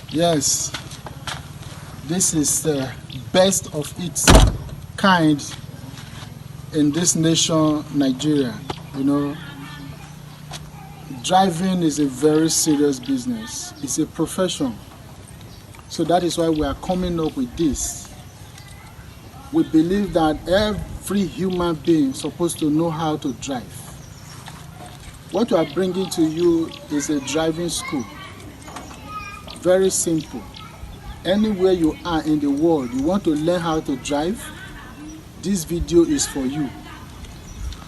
Yes, this is the best of its kind in this nation, Nigeria. You know, driving is a very serious business. It's a profession. So that is why we are coming up with this. We believe that every human being is supposed to know how to drive. What we are bringing to you is a driving school. Very simple. Anywhere you are in the world, you want to learn how to drive, this video is for you.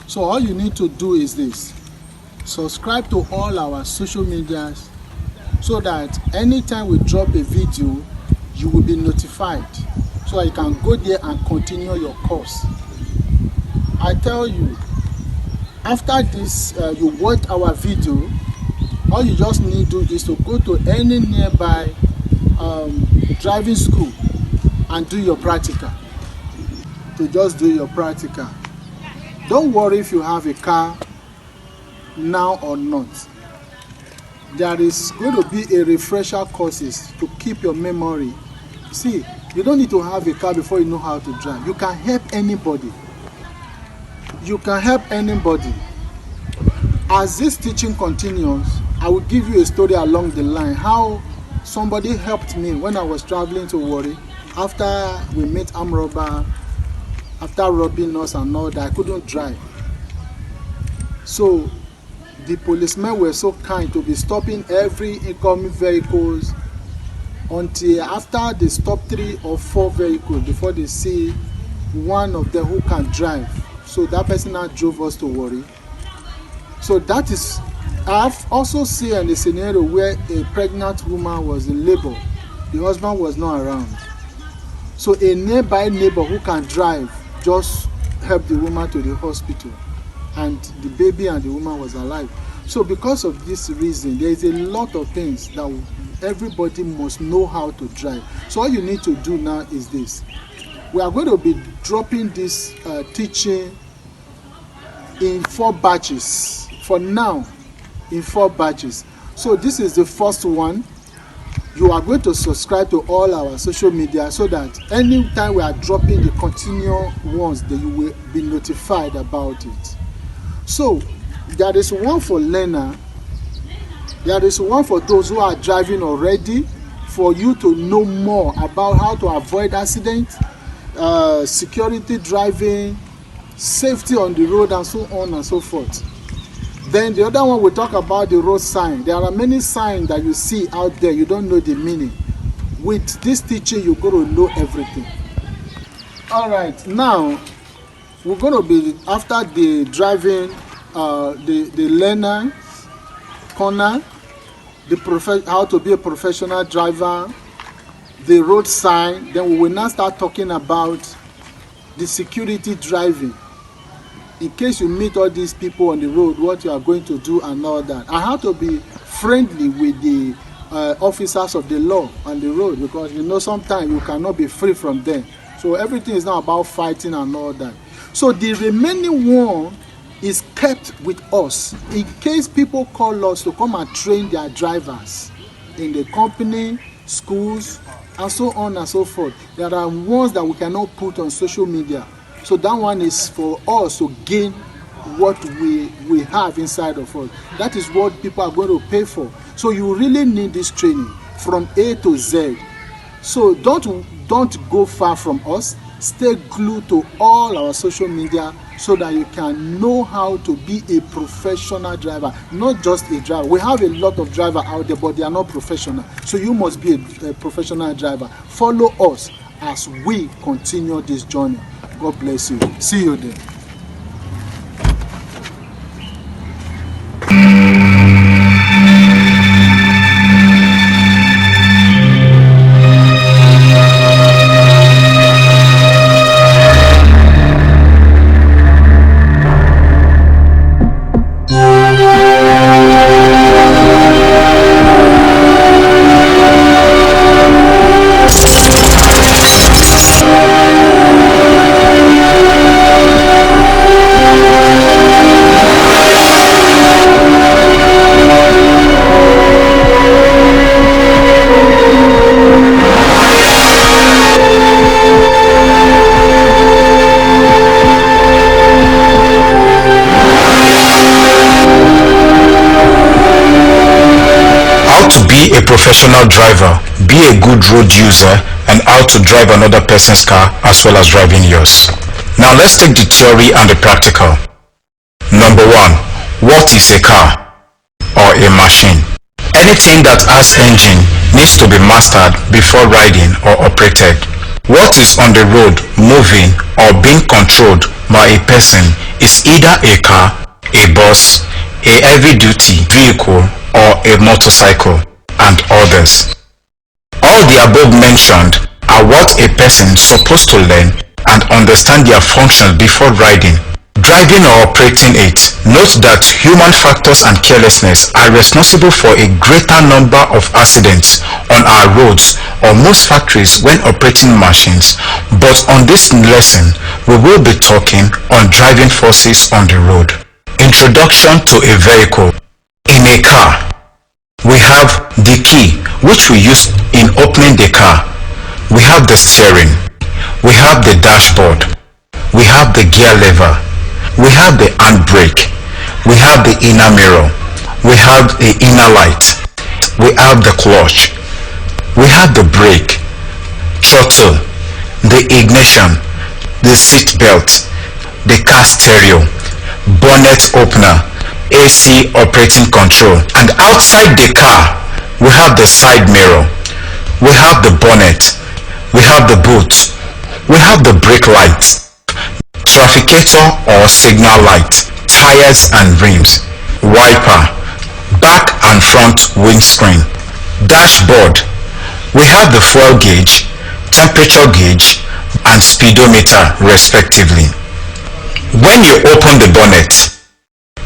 So all you need to do is this. Subscribe to all our social medias so that anytime we drop a video, you will be notified. So you can go there and continue your course. I tell you, after this, you watch our video, all you just need to do is to go to any nearby driving school and do your practical. To just do your practical. Don't worry if you have a car now or not. There is going to be a refresher courses to keep your memory. See, you don't need to have a car before you know how to drive. You can help anybody. You can help anybody. As this teaching continues, I will give you a story along the line how somebody helped me when I was traveling to Warri. After we met armed robber, after robbing us and all that, I couldn't drive. So the policemen were so kind to be stopping every incoming vehicles until after they stop 3 or 4 vehicles before they see one of them who can drive. So that person now drove us to Warri. So that is, I've also seen a scenario where a pregnant woman was in labor. The husband was not around. So a nearby neighbor who can drive just helped the woman to the hospital. And the baby and the woman was alive. So because of this reason, there is a lot of things that everybody must know how to drive. So all you need to do now is this. We are going to be dropping this teaching in 4 batches. For now, in 4 batches. So this is the first one. You are going to subscribe to all our social media so that anytime we are dropping the continual ones, that you will be notified about it. So there is one for learner. There is one for those who are driving already, for you to know more about how to avoid accidents, security driving, safety on the road, and so on and so forth. Then the other one will talk about the road sign. There are many signs that you see out there, you don't know the meaning. With this teaching, you're going to know everything. All right, now we're going to be, after the driving, the learner corner, how to be a professional driver, the road sign, then we will now start talking about the security driving. In case you meet all these people on the road, what you are going to do and all that. And how to be friendly with the officers of the law on the road, because you know sometimes you cannot be free from them. So everything is not about fighting and all that. So the remaining one is kept with us in case people call us to come and train their drivers in the company, schools, and so on and so forth. There are ones that we cannot put on social media. So that one is for us to gain what we have inside of us. That is what people are going to pay for. So you really need this training from A to Z. So don't go far from us. Stay glued to all our social media so that you can know how to be a professional driver, not just a driver. We have a lot of drivers out there, but they are not professional. So you must be a professional driver. Follow us as we continue this journey. God bless you. See you there. be a professional driver, be a good road user, and how to drive another person's car as well as driving yours. Now let's take the theory and the practical. Number 1. What is a car or a machine? Anything that has engine needs to be mastered before riding or operated. What is on the road moving or being controlled by a person is either a car, a bus, a heavy-duty vehicle, or a motorcycle, and others. All the above mentioned are what a person is supposed to learn and understand their function before riding, driving or operating it. Note that human factors and carelessness are responsible for a greater number of accidents on our roads or most factories when operating machines, but on this lesson we will be talking on driving forces on the road. Introduction to a vehicle. In a car, we have the key, which we use in opening the car. We have the steering. We have the dashboard. We have the gear lever. We have the handbrake. We have the inner mirror. We have the inner light. We have the clutch. We have the brake, throttle, the ignition, the seat belt, the car stereo, bonnet opener, AC operating control, and outside the car we have the side mirror, we have the bonnet, we have the boot, we have the brake light, trafficator or signal light, tires and rims, wiper, back and front windscreen, dashboard. We have the fuel gauge, temperature gauge, and speedometer respectively. When you open the bonnet,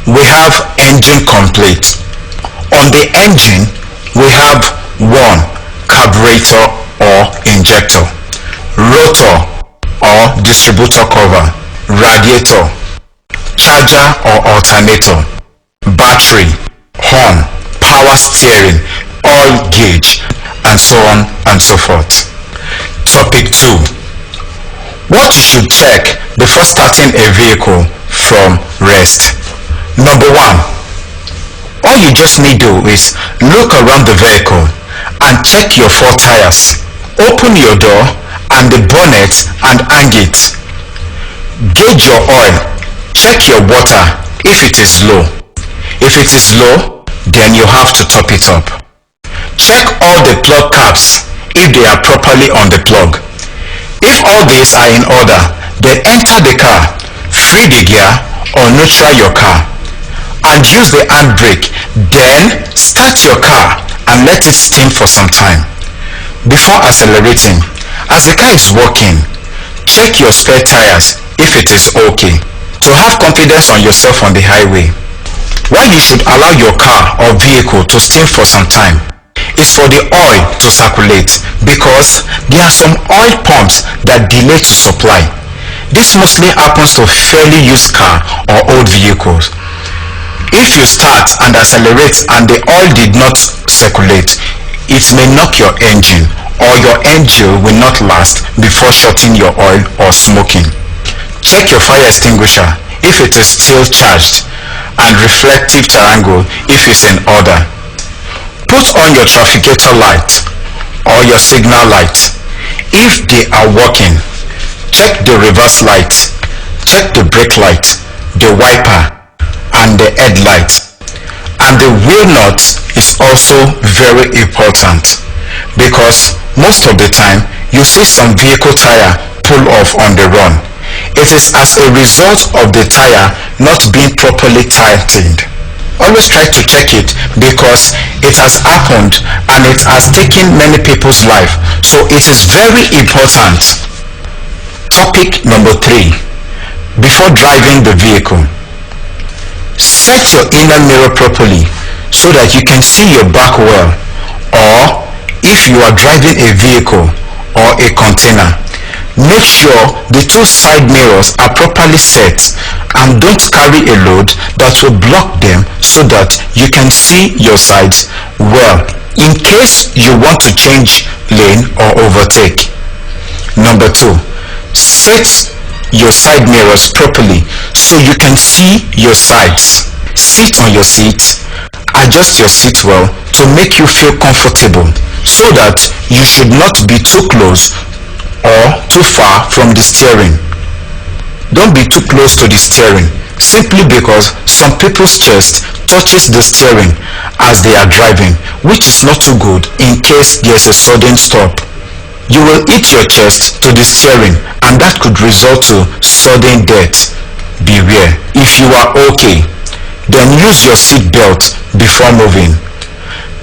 we have engine complete. On the engine, we have 1. Carburetor or injector, rotor or distributor cover, radiator, charger or alternator, battery, horn, power steering, oil gauge, and so on and so forth. Topic 2. What you should check before starting a vehicle from rest. Number 1. All you just need to do is look around the vehicle and check your 4 tires. Open your door and the bonnet and hang it. Gauge your oil. Check your water if it is low. If it is low, then you have to top it up. Check all the plug caps if they are properly on the plug. If all these are in order, then enter the car, free the gear or neutral your car, and use the handbrake. Then start your car and let it steam for some time before accelerating. As the car is working, check your spare tires if it is okay to have confidence on yourself on the highway. Why you should allow your car or vehicle to steam for some time is for the oil to circulate, because there are some oil pumps that delay to supply. This mostly happens to fairly used car or old vehicles. If you start and accelerate and the oil did not circulate, it may knock your engine, or your engine will not last before shorting your oil or smoking. Check your fire extinguisher if it is still charged, and reflective triangle if it's in order. Put on your trafficator light or your signal light if they are working. Check the reverse light, check the brake light, the wiper, and the headlight. And the wheel nut is also very important, because most of the time you see some vehicle tire pull off on the run. It is as a result of the tire not being properly tightened. Always try to check it, because it has happened and it has taken many people's life, so it is very important. Topic number 3. Before driving the vehicle, set your inner mirror properly so that you can see your back well, or if you are driving a vehicle or a container, make sure the 2 side mirrors are properly set, and don't carry a load that will block them, so that you can see your sides well in case you want to change lane or overtake. Number 2, set your side mirrors properly so you can see your sides. Sit on your seat adjust your seat well to make you feel comfortable, so that you should not be too close or too far from the steering. Don't be too close to the steering, simply because some people's chest touches the steering as they are driving, which is not too good in case there's a sudden stop. You will hit your chest to the steering, and that could result to sudden death. Beware. If you are okay, then use your seat belt before moving.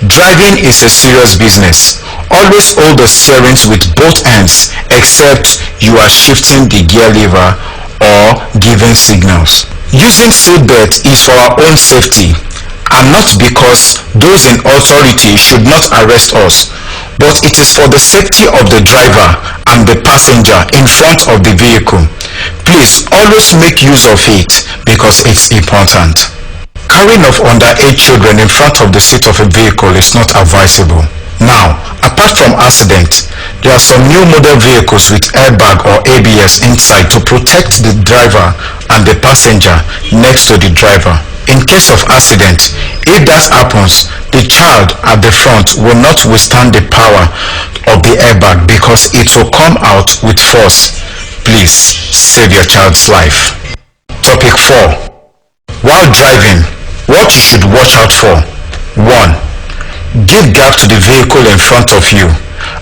Driving is a serious business. Always hold the steerings with both hands, except you are shifting the gear lever or giving signals. Using seatbelt is for our own safety, and not because those in authority should not arrest us, but it is for the safety of the driver and the passenger in front of the vehicle. Please always make use of it because it's important. Carrying of underage children in front of the seat of a vehicle is not advisable. Now, apart from accidents, there are some new model vehicles with airbag or ABS inside to protect the driver and the passenger next to the driver. In case of accident, if that happens, the child at the front will not withstand the power of the airbag because it will come out with force. Please save your child's life. Topic 4. While driving, what you should watch out for. 1. Give gap to the vehicle in front of you,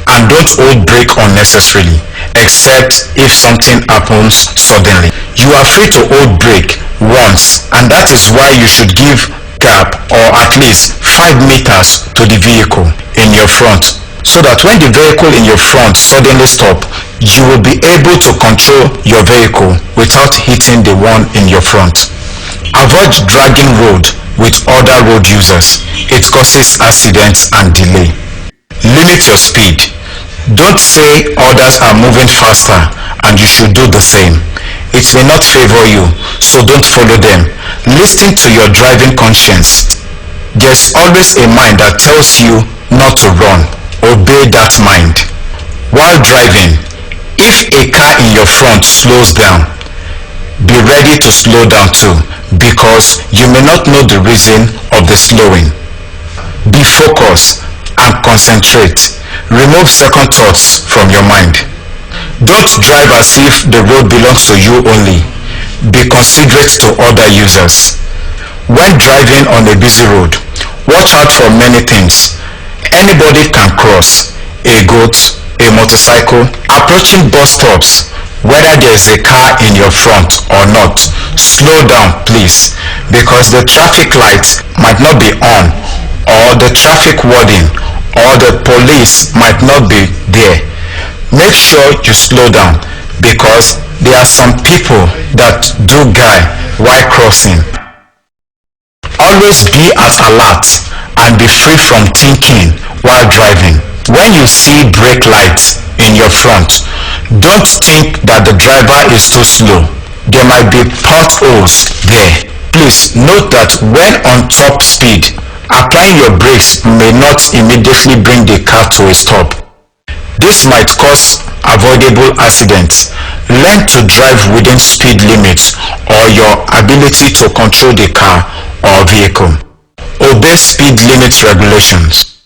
and don't hold brake unnecessarily, except if something happens suddenly. You are free to hold brake once, and that is why you should give gap or at least 5 meters to the vehicle in your front, so that when the vehicle in your front suddenly stops, you will be able to control your vehicle without hitting the one in your front. Avoid dragging road with other road users. It causes accidents and delay. Limit your speed. Don't say others are moving faster and you should do the same. It may not favor you, so don't follow them. Listen to your driving conscience. There's always a mind that tells you not to run. Obey that mind. While driving, if a car in your front slows down, be ready to slow down too, because you may not know the reason of the slowing. Be focused and concentrate. Remove second thoughts from your mind. Don't drive as if the road belongs to you only. Be considerate to other users. When driving on a busy road, watch out for many things. Anybody can cross. A goat, a motorcycle. Approaching bus stops, whether there is a car in your front or not, slow down please, because the traffic lights might not be on, or the traffic warden or the police might not be there. Make sure you slow down, because there are some people that do guy while crossing. Always be at alert and be free from thinking while driving. When you see brake lights in your front, don't think that the driver is too slow. There might be potholes there. Please note that when on top speed, applying your brakes may not immediately bring the car to a stop. This might cause avoidable accidents. Learn to drive within speed limits or your ability to control the car or vehicle. Obey speed limit regulations.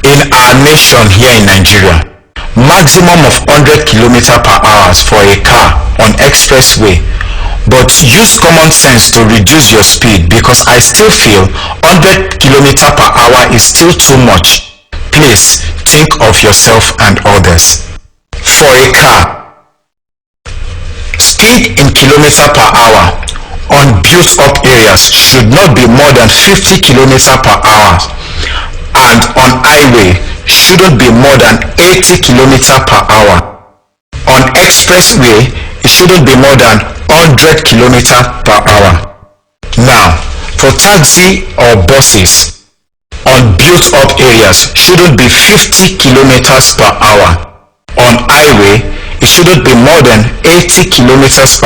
In our nation here in Nigeria, maximum of 100 km/h for a car on expressway, but use common sense to reduce your speed, because I still feel 100 km/h is still too much. Please think of yourself and others. For a car, speed in km/h on built-up areas should not be more than 50 km/h, and on highway shouldn't be more than 80 km/h. On expressway, it shouldn't be more than 100 km/h. Now, for taxi or buses, on built-up areas shouldn't be 50 km/h. On highway, it shouldn't be more than 80 km/h,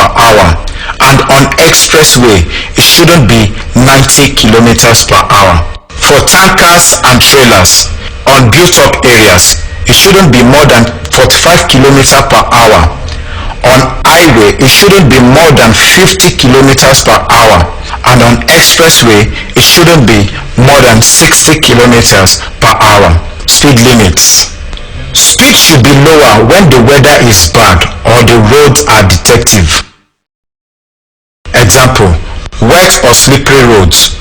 and on expressway, it shouldn't be 90 km/h. For tankers and trailers, on built-up areas, it shouldn't be more than 45 km/h. On highway, it shouldn't be more than 50 km/h. and on expressway it shouldn't be more than 60 kilometers per hour speed limits. Speed should be lower when the weather is bad or the roads are defective. Example, wet or slippery roads,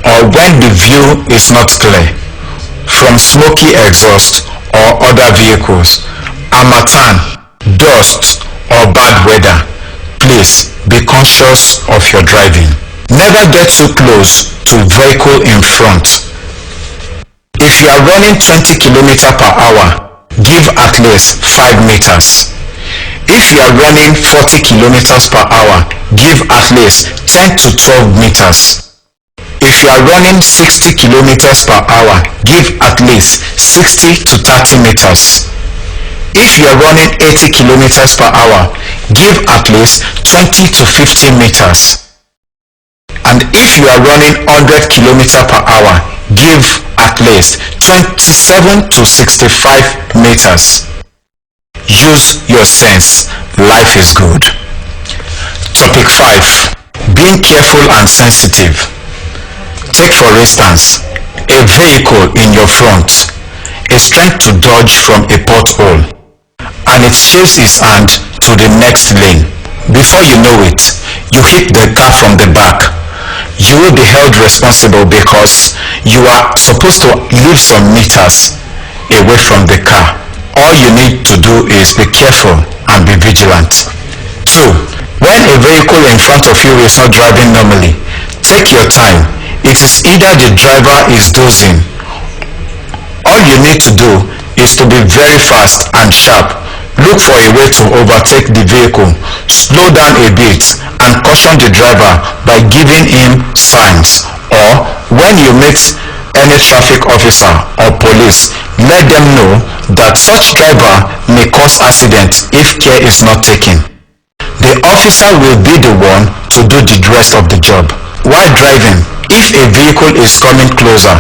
or when the view is not clear from smoky exhaust or other vehicles. Harmattan, dust or bad weather. Please be conscious of your driving. Never get too close to vehicle in front. If you are running 20 km per hour, give at least 5 meters. If you are running 40 kilometers per hour, give at least 10 to 12 meters. If you are running 60 kilometers per hour, give at least 60 to 30 meters. If you are running 80 kilometers per hour, give at least 20 to 50 meters. And if you are running 100 kilometers per hour, give at least 27 to 65 meters. Use your sense. Life is good. Topic 5. Being careful and sensitive. Take for instance, a vehicle in your front is trying to dodge from a pothole and it shaves its hand to the next lane. Before you know it, you hit the car from the back. You will be held responsible because you are supposed to leave some meters away from the car. All you need to do is be careful and be vigilant. 2. When a vehicle in front of you is not driving normally, take your time. It is either the driver is dozing. All you need to do is to be very fast and sharp. Look for a way to overtake the vehicle. Slow down a bit and caution the driver by giving him signs, or when you meet any traffic officer or police, let them know that such driver may cause accident if care is not taken. The officer will be the one to do the rest of the job. While driving, if a vehicle is coming closer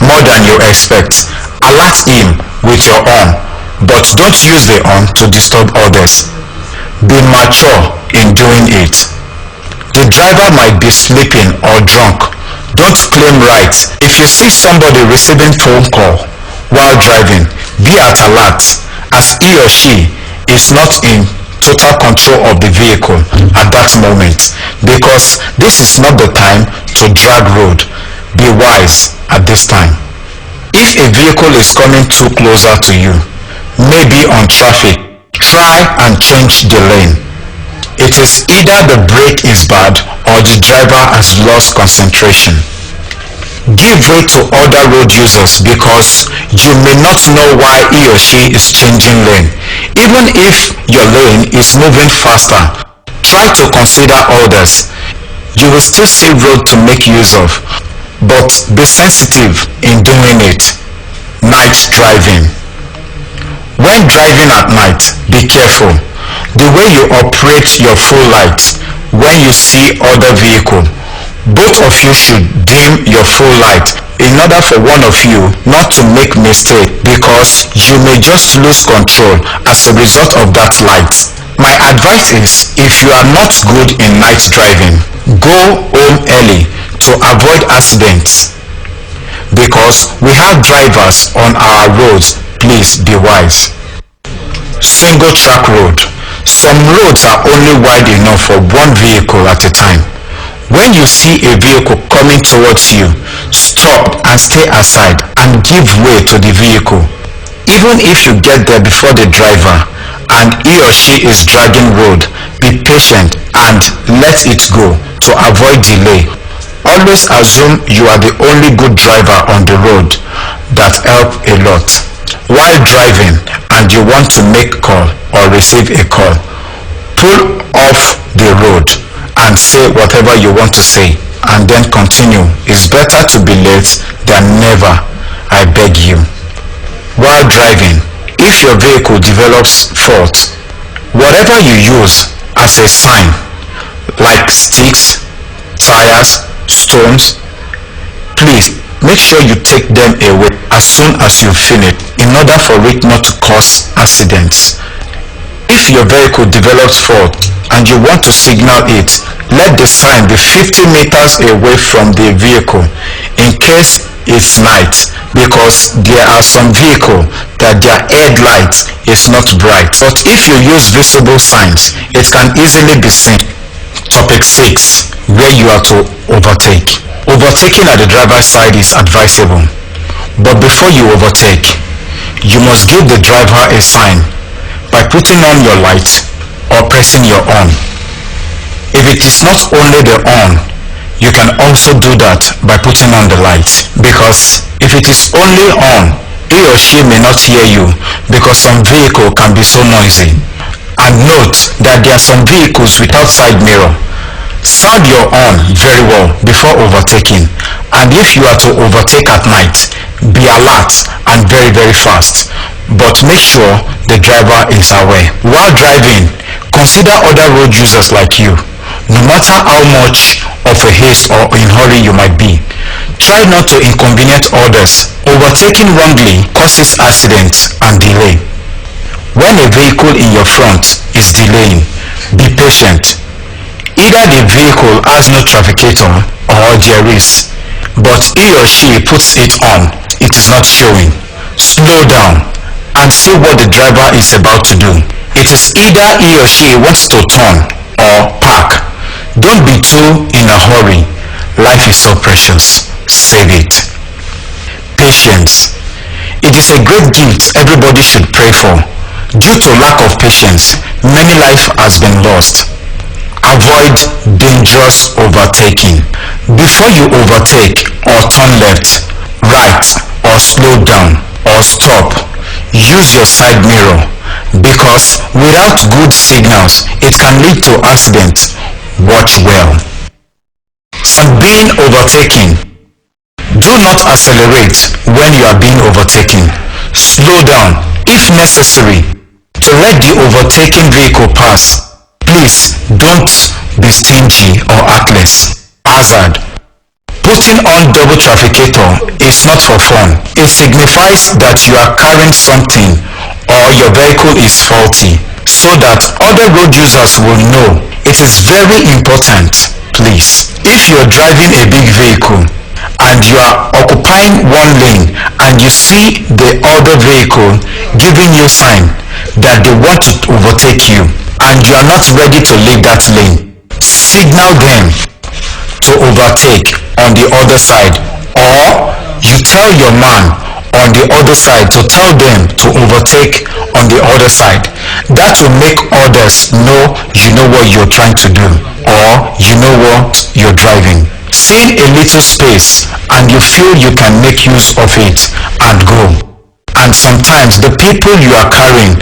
more than you expect, alert him with your horn, but don't use the horn to disturb others. Be mature in doing it. The driver might be sleeping or drunk. Don't claim rights. If you see somebody receiving phone call while driving, be at alert, as he or she is not in total control of the vehicle at that moment, because this is not the time to drag road. Be wise at this time. If a vehicle is coming too closer to you, maybe on traffic, try and change the lane. It is either the brake is bad or the driver has lost concentration. Give way to other road users because you may not know why he or she is changing lane. Even if your lane is moving faster, try to consider others. You will still see road to make use of, but be sensitive in doing it. Night driving. When driving at night, be careful. The way you operate your full light when you see other vehicle, both of you should dim your full light in order for one of you not to make mistake, because you may just lose control as a result of that light. My advice is, if you are not good in night driving, go home early to avoid accidents, because we have drivers on our roads. Please be wise. Single track road. Some roads are only wide enough for one vehicle at a time. When you see a vehicle coming towards you, stop and stay aside and give way to the vehicle. Even if you get there before the driver and he or she is dragging road, be patient and let it go to avoid delay. Always assume you are the only good driver on the road. That helps a lot. While driving and you want to make call or receive a call, pull off the road and say whatever you want to say and then continue. It's better to be late than never, I beg you. While driving, if your vehicle develops fault, whatever you use as a sign, like sticks, tires, stones, please make sure you take them away as soon as you finish in order for it not to cause accidents. If your vehicle develops fault and you want to signal it, Let the sign be 50 meters away from the vehicle in case it's night, because there are some vehicles that their headlight is not bright. But if you use visible signs, it can easily be seen. Topic 6. Where you are to overtake. Overtaking at the driver's side is advisable, but before you overtake, you must give the driver a sign by putting on your light or pressing your horn. If it is not only the horn, you can also do that by putting on the light, because if it is only on, he or she may not hear you because some vehicle can be so noisy. And note that there are some vehicles without side mirror. Sound your horn very well before overtaking, and if you are to overtake at night, be alert and very fast, but make sure the driver is aware. While driving, consider other road users like you. No matter how much of a haste or in hurry you might be, try not to inconvenience others. Overtaking wrongly causes accidents and delay. When a vehicle in your front is delaying, be patient. Either the vehicle has no trafficator or there is, but he or she puts it on, it is not showing. Slow down and see what the driver is about to do. It is either he or she wants to turn or park. Don't be too in a hurry. Life is so precious. Save it. Patience. It is a great gift everybody should pray for. Due to lack of patience, many lives has been lost. Avoid dangerous overtaking. Before you overtake or turn left, right, or slow down or stop, use your side mirror, because without good signals, it can lead to accidents. Watch well. On being overtaken, do not accelerate when you are being overtaken. Slow down if necessary to let the overtaking vehicle pass. Please don't be stingy or heartless. Hazard. Putting on double trafficator is not for fun. It signifies that you are carrying something or your vehicle is faulty, so that other road users will know. It is very important, please. If you are driving a big vehicle and you are occupying one lane and you see the other vehicle giving you sign that they want to overtake you and you are not ready to leave that lane, signal them to overtake on the other side, or you tell your man on the other side to tell them to overtake on the other side. That will make others know you know what you're trying to do, or you know what you're driving. Seeing a little space and you feel you can make use of it and go. And sometimes the people you are carrying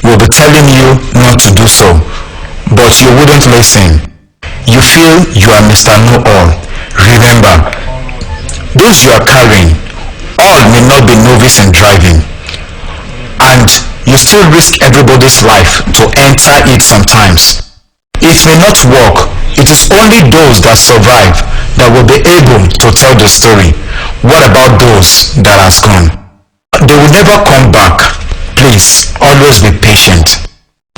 will be telling you not to do so, but you wouldn't listen. You feel you are Mr. Know-all. Remember, those you are carrying, all may not be novice in driving, and you still risk everybody's life to enter it sometimes. It may not work. It is only those that survive that will be able to tell the story. What about those that has gone? They will never come back. Please, always be patient.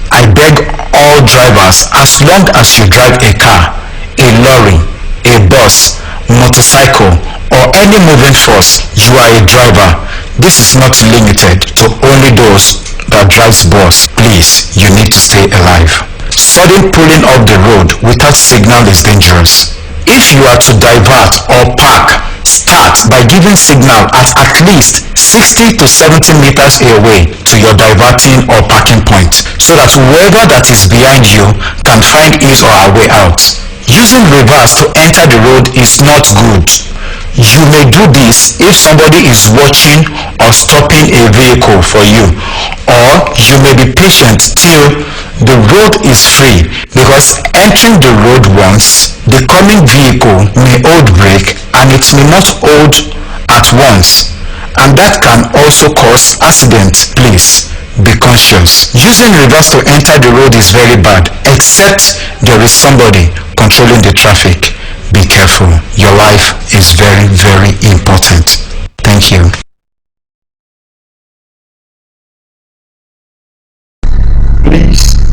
I beg all drivers, as long as you drive a car, a lorry, a bus, motorcycle, or any moving force, you are a driver. This is not limited to only those that drives bus. Please, you need to stay alive. Sudden pulling off the road without signal is dangerous. If you are to divert or park, start by giving signal at least 60 to 70 meters away to your diverting or parking point, so that whoever that is behind you can find his or her way out. Using reverse to enter the road is not good. You may do this if somebody is watching or stopping a vehicle for you, or you may be patient till the road is free, because entering the road once, the coming vehicle may hold brake and it may not hold at once, and that can also cause accident. Please be conscious. Using reverse to enter the road is very bad, except there is somebody controlling the traffic. Be careful. Your life is very important. Thank you. Please